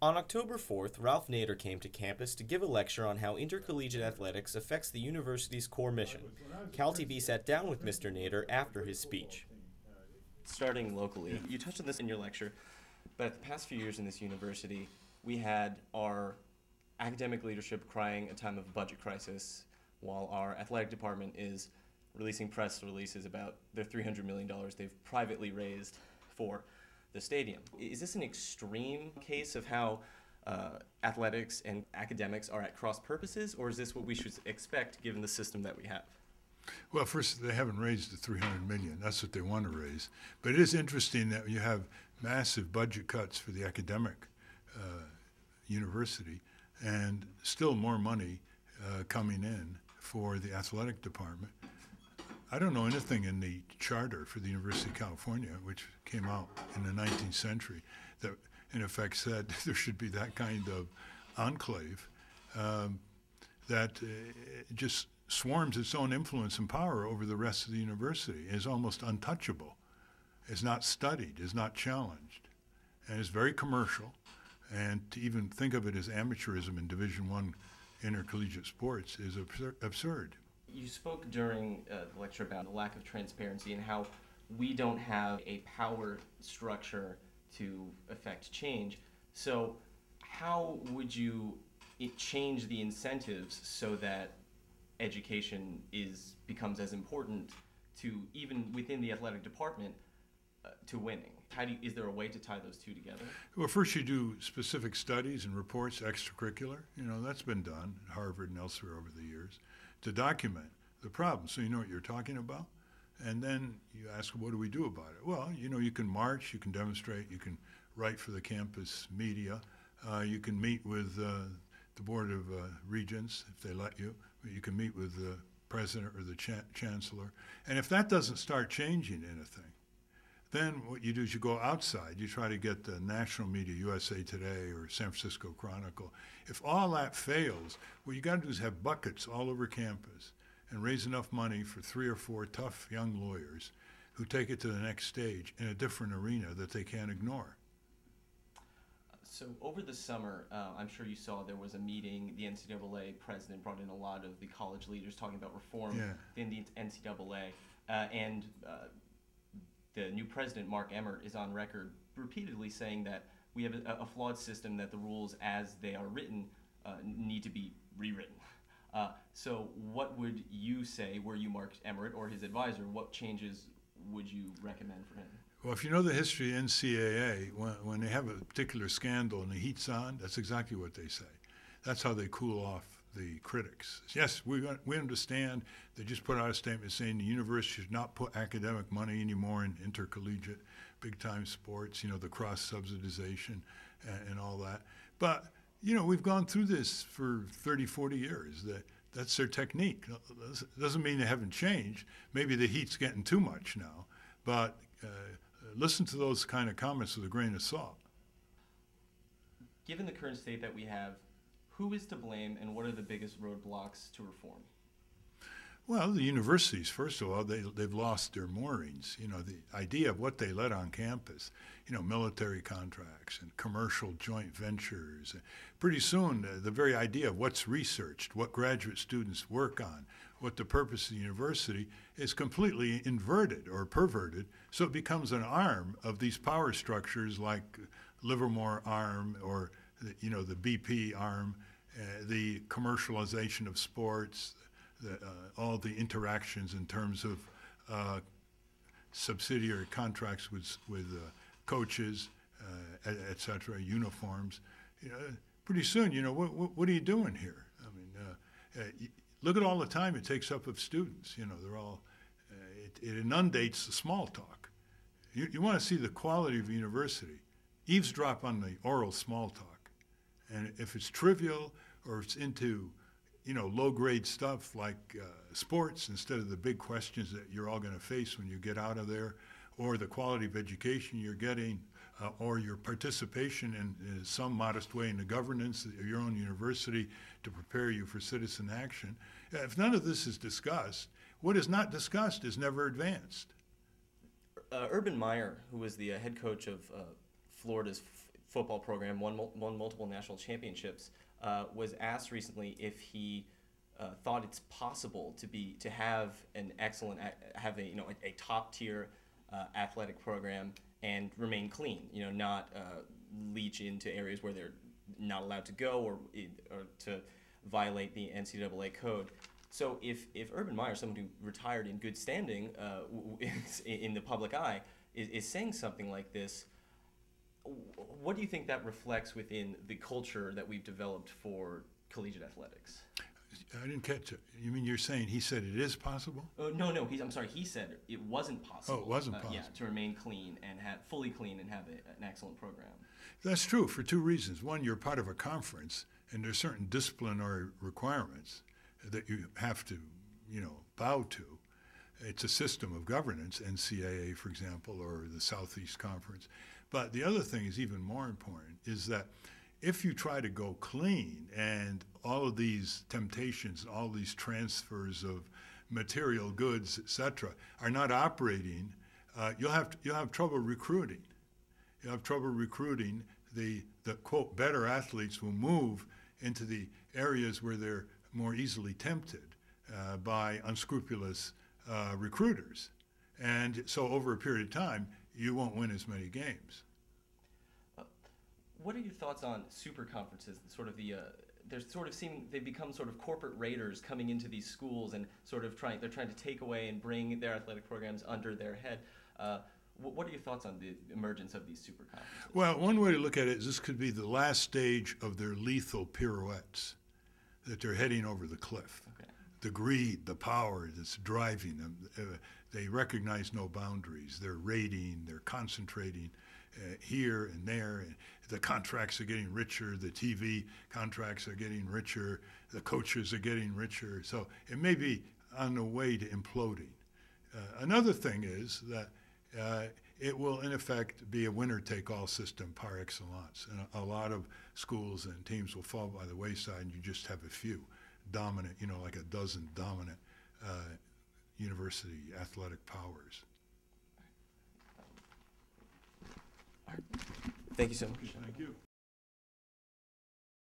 On October 4th, Ralph Nader came to campus to give a lecture on how intercollegiate athletics affects the university's core mission. CalTV sat down with Mr. Nader after his speech. Starting locally, you touched on this in your lecture, but the past few years in this university, we had our academic leadership crying a time of budget crisis, while our athletic department is releasing press releases about their $300 million they've privately raised for the stadium. Is this an extreme case of how athletics and academics are at cross purposes, or is this what we should expect given the system that we have? Well, first, they haven't raised the $300 million. That's what they want to raise. But it is interesting that you have massive budget cuts for the academic university and still more money coming in for the athletic department. I don't know anything in the charter for the University of California, which came out in the 19th century, that in effect said there should be that kind of enclave that just swarms its own influence and power over the rest of the university, is almost untouchable, is not studied, is not challenged, and is very commercial. And to even think of it as amateurism in Division I intercollegiate sports is absurd. You spoke during the lecture about the lack of transparency and how we don't have a power structure to affect change. So how would you change the incentives so that education becomes as important to, even within the athletic department, to winning? Is there a way to tie those two together? Well, first you do specific studies and reports, extracurricular. That's been done at Harvard and elsewhere over the years, to document the problem so you know what you're talking about. And then you ask, what do we do about it? Well, you can march, you can demonstrate, you can write for the campus media, you can meet with the Board of Regents if they let you. You can meet with the president or the chancellor. And if that doesn't start changing anything, then what you do is you go outside. You try to get the national media, USA Today or San Francisco Chronicle. If all that fails, what you got to do is have buckets all over campus and raise enough money for 3 or 4 tough young lawyers who take it to the next stage in a different arena that they can't ignore. So over the summer, I'm sure you saw there was a meeting. The NCAA president brought in a lot of the college leaders talking about reform in the NCAA. And the new president, Mark Emmert, is on record repeatedly saying that we have a flawed system, that the rules as they are written need to be rewritten. So what would you say, were you Mark Emmert or his advisor, what changes would you recommend for him? Well, if you know the history of NCAA, when they have a particular scandal and the heat's on, that's exactly what they say. That's how they cool off the critics. Yes, we understand. They just put out a statement saying the university should not put academic money anymore in intercollegiate, big-time sports, the cross-subsidization and all that. But, we've gone through this for 30, 40 years. That's their technique. Doesn't mean they haven't changed. Maybe the heat's getting too much now. But listen to those kind of comments with a grain of salt. Given the current state that we have, who is to blame and what are the biggest roadblocks to reform? Well, the universities, first of all, they've lost their moorings. The idea of what they let on campus, military contracts and commercial joint ventures. Pretty soon, the very idea of what's researched, what graduate students work on, what the purpose of the university is completely inverted or perverted, so it becomes an arm of these power structures like Livermore arm or the BP arm, the commercialization of sports, all the interactions in terms of subsidiary contracts with coaches, et cetera, uniforms. Pretty soon, what are you doing here? I mean, look at all the time it takes up of students. They're all, it inundates the small talk. You want to see the quality of a university. Eavesdrop on the oral small talk. And if it's trivial or it's into, low-grade stuff like sports instead of the big questions that you're all going to face when you get out of there, or the quality of education you're getting, or your participation in some modest way in the governance of your own university to prepare you for citizen action. If none of this is discussed, what is not discussed is never advanced. Urban Meyer, who was the head coach of Florida's football program, won multiple national championships, was asked recently if he thought it's possible to have an excellent, have a top tier athletic program and remain clean. Not leach into areas where they're not allowed to go or to violate the NCAA code. So if Urban Meyer, someone who retired in good standing in the public eye, is saying something like this, what do you think that reflects within the culture that we've developed for collegiate athletics? I didn't catch it. You mean you're saying he said it is possible? No. I'm sorry. He said it wasn't possible. Oh, it wasn't possible. Yeah, to remain clean and fully clean and have an excellent program. That's true for two reasons. One, you're part of a conference, and there's certain disciplinary requirements that you have to, bow to. It's a system of governance, NCAA, for example, or the Southeast Conference. But the other thing is even more important, is that if you try to go clean and all of these temptations, all these transfers of material goods, etc., are not operating, you'll have trouble recruiting. You'll have trouble recruiting. The quote better athletes will move into the areas where they're more easily tempted by unscrupulous recruiters, and so over a period of time, you won't win as many games. What are your thoughts on super conferences? They've become sort of corporate raiders coming into these schools and they're trying to take away and bring their athletic programs under their head. What are your thoughts on the emergence of these super conferences? Well, one way to look at it is this could be the last stage of their lethal pirouettes, that they're heading over the cliff. Okay. The greed, the power that's driving them, they recognize no boundaries. They're raiding, they're concentrating here and there. And the contracts are getting richer, the TV contracts are getting richer, the coaches are getting richer. So it may be on the way to imploding. Another thing is that it will, in effect, be a winner-take-all system par excellence. And a lot of schools and teams will fall by the wayside, and you just have a few dominant, like a dozen dominant university athletic powers. Thank you so much. Thank you.